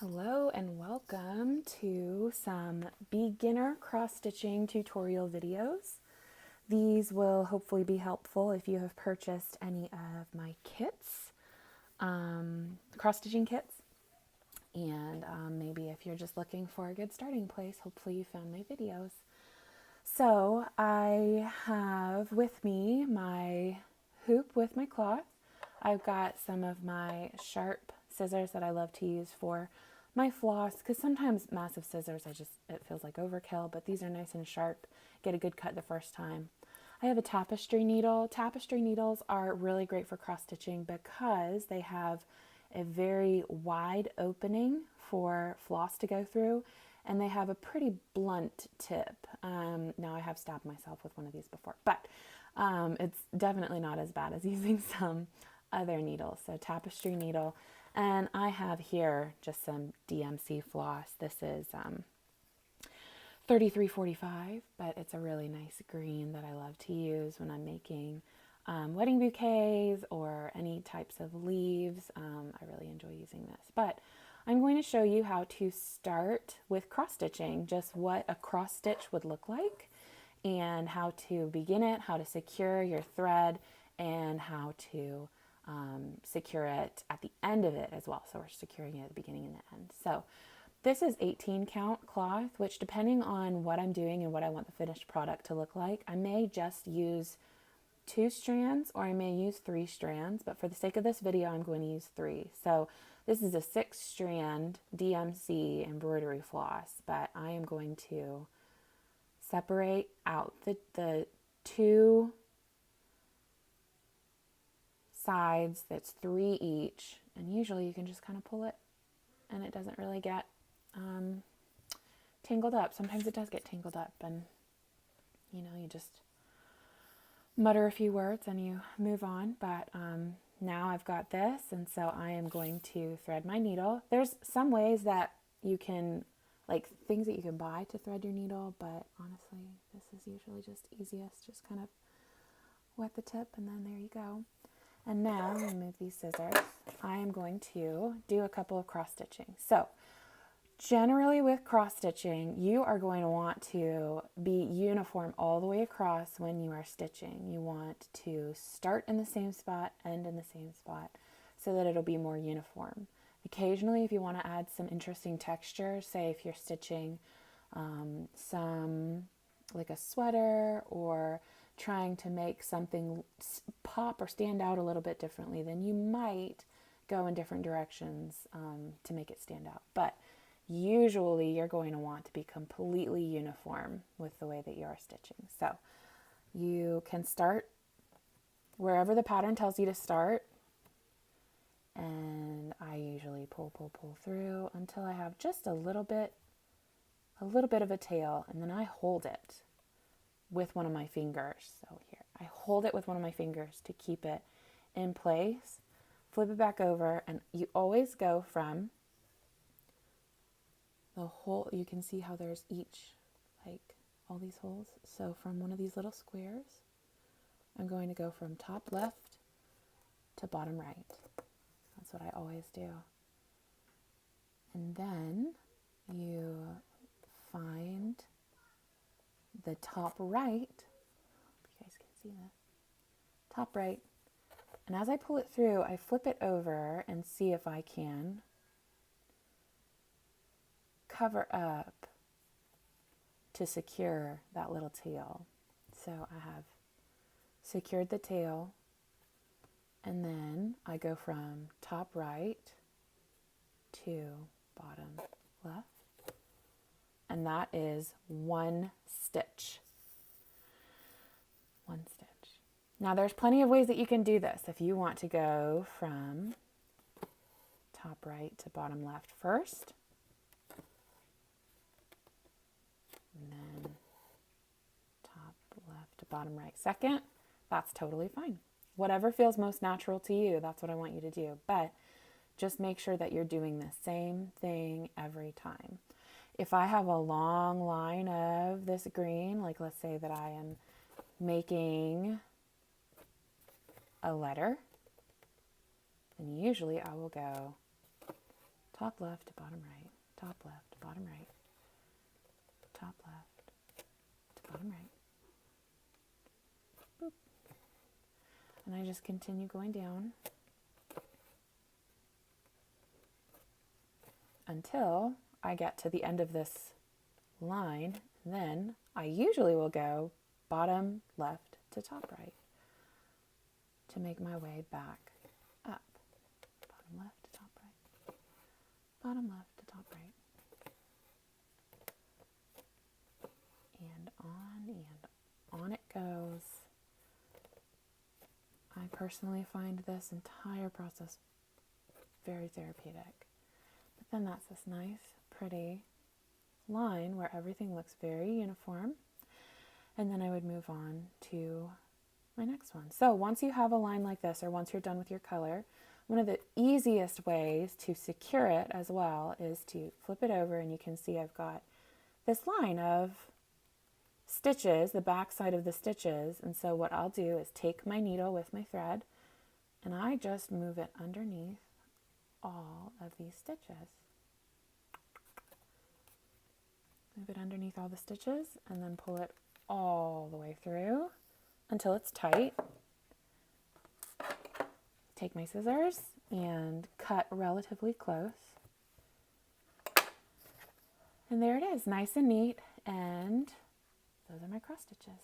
Hello and welcome to some beginner cross-stitching tutorial videos. These will hopefully be helpful if you have purchased any of my kits, cross-stitching kits, and maybe if you're just looking for a good starting place, hopefully you found my videos. So I have with me my hoop with my cloth. I've got some of my sharp scissors that I love to use for my floss, because sometimes massive scissors, it feels like overkill, but these are nice and sharp, get a good cut the first time. I have a tapestry needle. Tapestry needles are really great for cross stitching because they have a very wide opening for floss to go through, and they have a pretty blunt tip. Now I have stabbed myself with one of these before, but it's definitely not as bad as using some other needles. So tapestry needle, and I have here just some DMC floss. This is 3345, but it's a really nice green that I love to use when I'm making wedding bouquets or any types of leaves. I really enjoy using this, but I'm going to show you how to start with cross stitching, just what a cross stitch would look like and how to begin it, how to secure your thread, and how to secure it at the end of it as well. So we're securing it at the beginning and the end. So this is 18 count cloth, which depending on what I'm doing and what I want the finished product to look like, I may just use 2 strands or I may use 3 strands, but for the sake of this video, I'm going to use 3. So this is a 6 strand DMC embroidery floss, but I am going to separate out the 2 sides, that's 3 each, and usually you can just kind of pull it and it doesn't really get tangled up. Sometimes it does get tangled up, and you just mutter a few words and you move on. But now I've got this, and so I am going to thread my needle. There's some ways that you can, like things that you can buy to thread your needle, but honestly, this is usually just easiest. Just kind of wet the tip, and then there you go. And now, remove these scissors. I am going to do a couple of cross stitching. So generally with cross stitching, you are going to want to be uniform all the way across when you are stitching. You want to start in the same spot, end in the same spot, so that it'll be more uniform. Occasionally, if you want to add some interesting texture, say if you're stitching some like a sweater or trying to make something pop or stand out a little bit differently, then you might go in different directions to make it stand out. But usually you're going to want to be completely uniform with the way that you are stitching. So you can start wherever the pattern tells you to start, and I usually pull through until I have just a little bit of a tail, and then I hold it with one of my fingers. So here, I hold it with one of my fingers to keep it in place, flip it back over, and you always go from the whole, you can see how there's each, like all these holes. So from one of these little squares, I'm going to go from top left to bottom right. That's what I always do. And then you find the top right, if you guys can see that, top right, and as I pull it through, I flip it over and see if I can cover up to secure that little tail. So I have secured the tail, and then I go from top right to bottom left, and that is one stitch. One stitch. Now there's plenty of ways that you can do this. If you want to go from top right to bottom left first, and then top left to bottom right second, that's totally fine. Whatever feels most natural to you, that's what I want you to do. But just make sure that you're doing the same thing every time. If I have a long line of this green, like let's say that I am making a letter, then usually I will go top left to bottom right, top left to bottom right, top left to bottom right. Boop. And I just continue going down until I get to the end of this line. Then I usually will go bottom left to top right to make my way back up. Bottom left to top right. Bottom left to top right. And on it goes. I personally find this entire process very therapeutic. But then that's this nice, pretty line where everything looks very uniform. And then I would move on to my next one. So once you have a line like this, or once you're done with your color, one of the easiest ways to secure it as well is to flip it over, and you can see I've got this line of stitches, the back side of the stitches. And so what I'll do is take my needle with my thread, and I just move it underneath all of these stitches. Move it underneath all the stitches and then pull it all the way through until it's tight. Take my scissors and cut relatively close. And there it is, nice and neat, and those are my cross stitches.